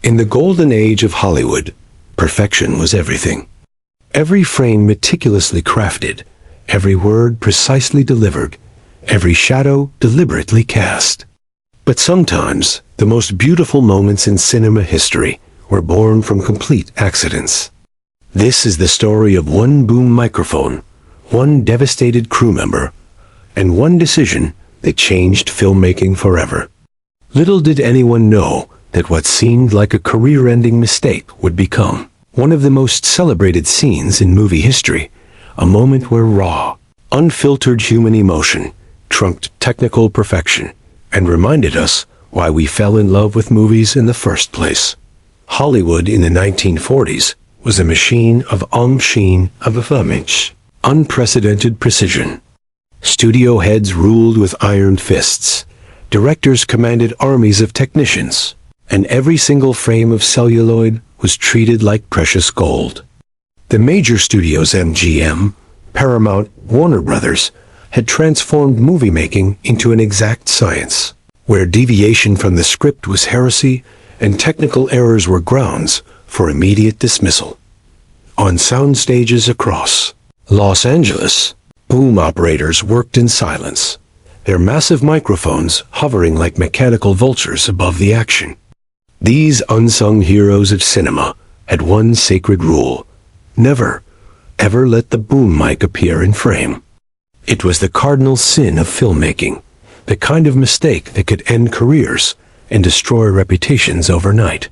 In the golden age of Hollywood, perfection was everything. Every frame meticulously crafted, every word precisely delivered, every shadow deliberately cast. But sometimes, the most beautiful moments in cinema history were born from complete accidents. This is the story of one boom microphone, one devastated crew member, and one decision that changed filmmaking forever. Little did anyone know that what seemed like a career-ending mistake would become one of the most celebrated scenes in movie history, a moment where raw, unfiltered human emotion trumped technical perfection and reminded us why we fell in love with movies in the first place. Hollywood in the 1940s was a machine of unprecedented precision. Studio heads ruled with iron fists. Directors commanded armies of technicians, and every single frame of celluloid was treated like precious gold. The major studios MGM, Paramount, Warner Brothers, had transformed movie-making into an exact science, where deviation from the script was heresy and technical errors were grounds for immediate dismissal. On sound stages across Los Angeles, boom operators worked in silence, their massive microphones hovering like mechanical vultures above the action. These unsung heroes of cinema had one sacred rule: never, ever let the boom mic appear in frame. It was the cardinal sin of filmmaking, the kind of mistake that could end careers and destroy reputations overnight.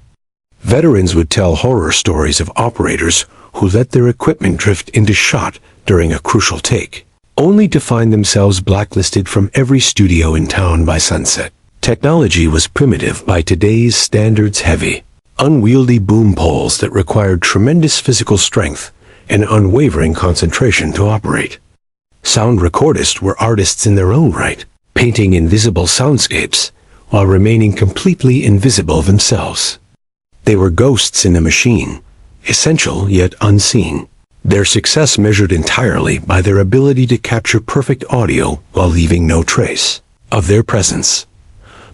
Veterans would tell horror stories of operators who let their equipment drift into shot during a crucial take, only to find themselves blacklisted from every studio in town by sunset. Technology was primitive by today's standards, heavy, unwieldy boom poles that required tremendous physical strength and unwavering concentration to operate. Sound recordists were artists in their own right, painting invisible soundscapes while remaining completely invisible themselves. They were ghosts in a machine, essential yet unseen. Their success measured entirely by their ability to capture perfect audio while leaving no trace of their presence.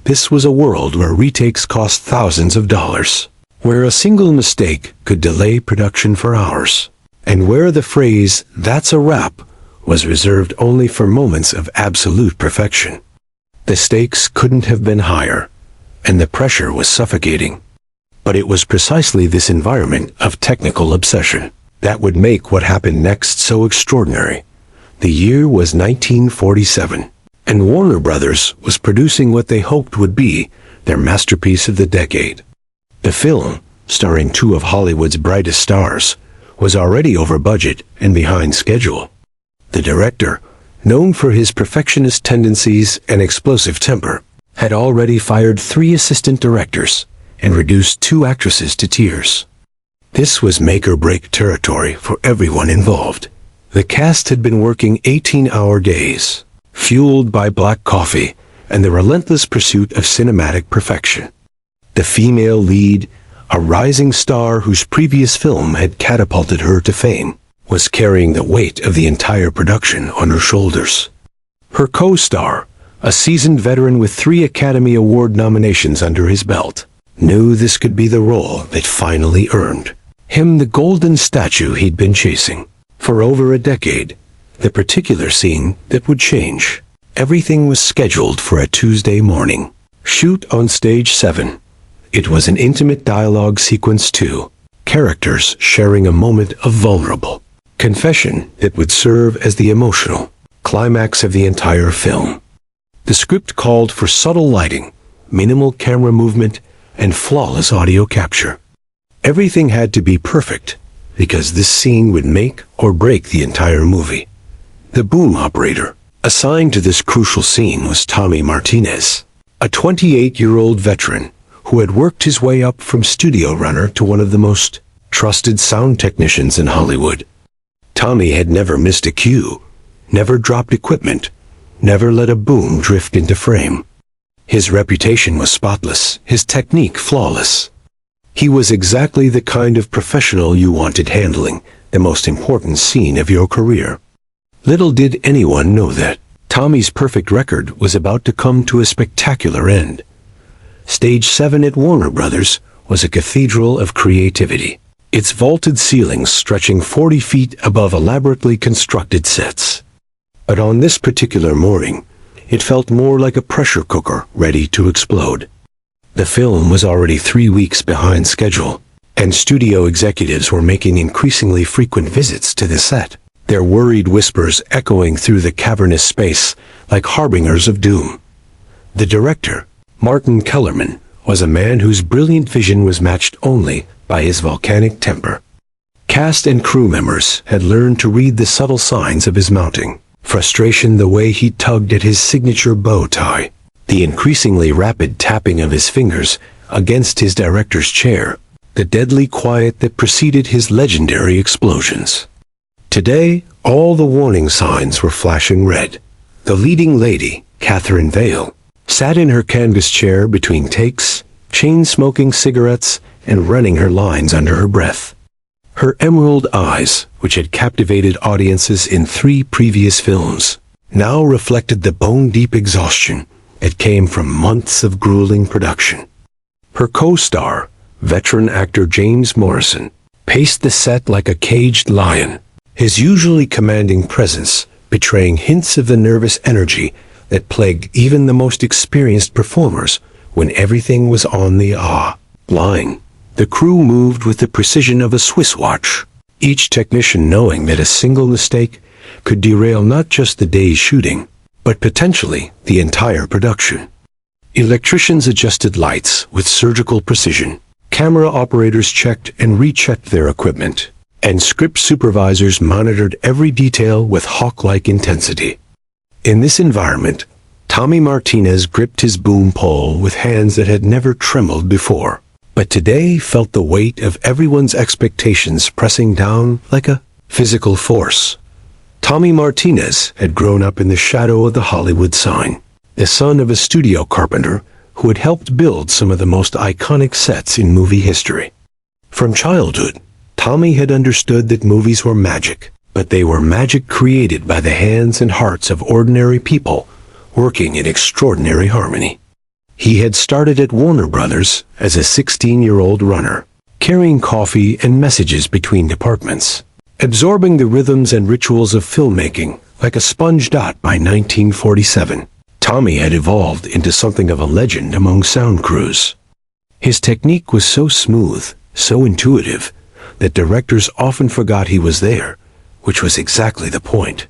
This was a world where retakes cost thousands of dollars, where a single mistake could delay production for hours, and where the phrase, "that's a wrap," was reserved only for moments of absolute perfection. The stakes couldn't have been higher, and the pressure was suffocating. But it was precisely this environment of technical obsession that would make what happened next so extraordinary. The year was 1947, and Warner Brothers was producing what they hoped would be their masterpiece of the decade. The film, starring two of Hollywood's brightest stars, was already over budget and behind schedule. The director, known for his perfectionist tendencies and explosive temper, had already fired 3 assistant directors and reduced 2 actresses to tears. This was make-or-break territory for everyone involved. The cast had been working 18-hour days, fueled by black coffee and the relentless pursuit of cinematic perfection. The female lead, a rising star whose previous film had catapulted her to fame, was carrying the weight of the entire production on her shoulders. Her co-star, a seasoned veteran with 3 Academy Award nominations under his belt, knew this could be the role that finally earned him the golden statue he'd been chasing for over a decade, the particular scene that would change. Everything was scheduled for a Tuesday morning. Shoot on stage 7. It was an intimate dialogue sequence too, characters sharing a moment of vulnerable confession that would serve as the emotional climax of the entire film. The script called for subtle lighting, minimal camera movement, and flawless audio capture. Everything had to be perfect, because this scene would make or break the entire movie. The boom operator assigned to this crucial scene was Tommy Martinez, a 28-year-old veteran who had worked his way up from studio runner to one of the most trusted sound technicians in Hollywood. Tommy had never missed a cue, never dropped equipment, never let a boom drift into frame. His reputation was spotless, his technique flawless. He was exactly the kind of professional you wanted handling the most important scene of your career. Little did anyone know that Tommy's perfect record was about to come to a spectacular end. Stage 7 at Warner Brothers was a cathedral of creativity, its vaulted ceilings stretching 40 feet above elaborately constructed sets. But on this particular morning, it felt more like a pressure cooker ready to explode. The film was already 3 weeks behind schedule, and studio executives were making increasingly frequent visits to the set, their worried whispers echoing through the cavernous space like harbingers of doom. The director, Martin Kellerman, was a man whose brilliant vision was matched only by his volcanic temper. Cast and crew members had learned to read the subtle signs of his mounting frustration, the way he tugged at his signature bow tie, the increasingly rapid tapping of his fingers against his director's chair, the deadly quiet that preceded his legendary explosions. Today, all the warning signs were flashing red. The leading lady, Catherine Vale, sat in her canvas chair between takes, chain-smoking cigarettes and running her lines under her breath. Her emerald eyes, which had captivated audiences in 3 previous films, now reflected the bone-deep exhaustion that came from months of grueling production. Her co-star, veteran actor James Morrison, paced the set like a caged lion, his usually commanding presence betraying hints of the nervous energy that plagued even the most experienced performers when everything was on the line. The crew moved with the precision of a Swiss watch, each technician knowing that a single mistake could derail not just the day's shooting, but potentially the entire production. Electricians adjusted lights with surgical precision, camera operators checked and rechecked their equipment, and script supervisors monitored every detail with hawk-like intensity. In this environment, Tommy Martinez gripped his boom pole with hands that had never trembled before, but today felt the weight of everyone's expectations pressing down like a physical force. Tommy Martinez had grown up in the shadow of the Hollywood sign, the son of a studio carpenter who had helped build some of the most iconic sets in movie history. From childhood, Tommy had understood that movies were magic, but they were magic created by the hands and hearts of ordinary people working in extraordinary harmony. He had started at Warner Brothers as a 16-year-old runner, carrying coffee and messages between departments, absorbing the rhythms and rituals of filmmaking like a sponge. By 1947, Tommy had evolved into something of a legend among sound crews. His technique was so smooth, so intuitive, that directors often forgot he was there, which was exactly the point.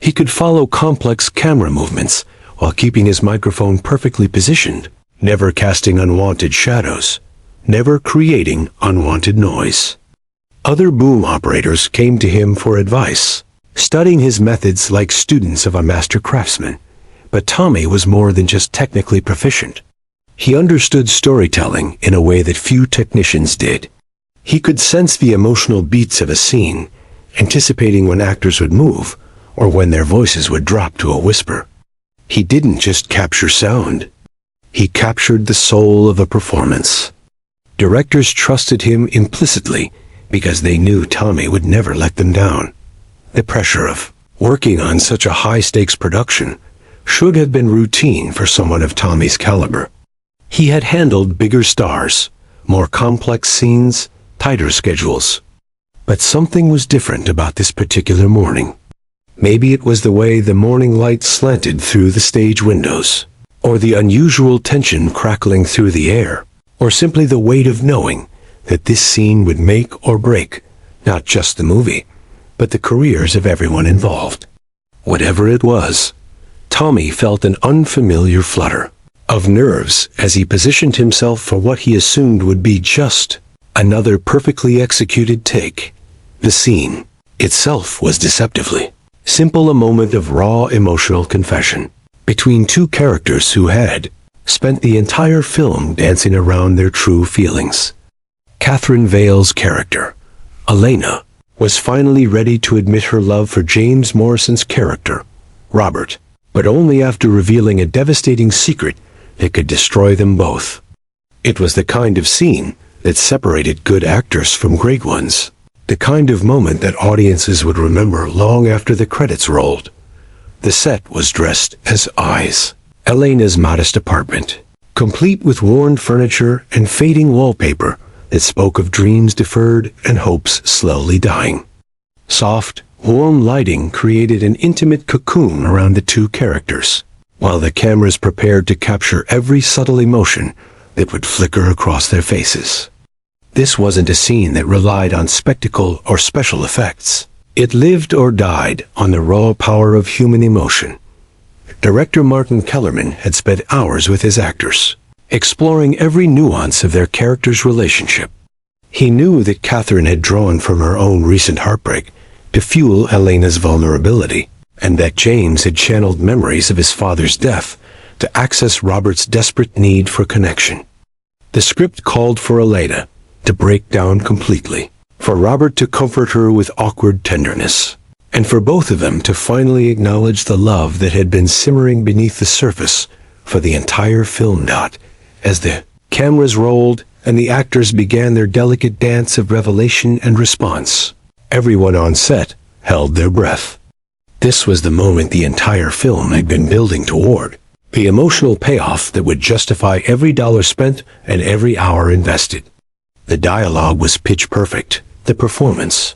He could follow complex camera movements while keeping his microphone perfectly positioned, never casting unwanted shadows, never creating unwanted noise. Other boom operators came to him for advice, studying his methods like students of a master craftsman. But Tommy was more than just technically proficient. He understood storytelling in a way that few technicians did. He could sense the emotional beats of a scene, anticipating when actors would move or when their voices would drop to a whisper. He didn't just capture sound. He captured the soul of a performance. Directors trusted him implicitly because they knew Tommy would never let them down. The pressure of working on such a high-stakes production should have been routine for someone of Tommy's caliber. He had handled bigger stars, more complex scenes, tighter schedules. But something was different about this particular morning. Maybe it was the way the morning light slanted through the stage windows, or the unusual tension crackling through the air, or simply the weight of knowing that this scene would make or break not just the movie, but the careers of everyone involved. Whatever it was, Tommy felt an unfamiliar flutter of nerves as he positioned himself for what he assumed would be just another perfectly executed take. The scene itself was deceptively simple, a moment of raw emotional confession between two characters who had spent the entire film dancing around their true feelings. Catherine Vale's character, Elena, was finally ready to admit her love for James Morrison's character, Robert, but only after revealing a devastating secret that could destroy them both. It was the kind of scene that separated good actors from great ones, the kind of moment that audiences would remember long after the credits rolled. The set was dressed as Eyes, Elena's modest apartment, complete with worn furniture and fading wallpaper that spoke of dreams deferred and hopes slowly dying. Soft, warm lighting created an intimate cocoon around the two characters, while the cameras prepared to capture every subtle emotion that would flicker across their faces. This wasn't a scene that relied on spectacle or special effects. It lived or died on the raw power of human emotion. Director Martin Kellerman had spent hours with his actors, exploring every nuance of their characters' relationship. He knew that Catherine had drawn from her own recent heartbreak to fuel Elena's vulnerability, and that James had channeled memories of his father's death to access Robert's desperate need for connection. The script called for Elena to break down completely, for Robert to comfort her with awkward tenderness, and for both of them to finally acknowledge the love that had been simmering beneath the surface for the entire film. As the cameras rolled and the actors began their delicate dance of revelation and response, everyone on set held their breath. This was the moment the entire film had been building toward, the emotional payoff that would justify every dollar spent and every hour invested. The dialogue was pitch perfect, the performance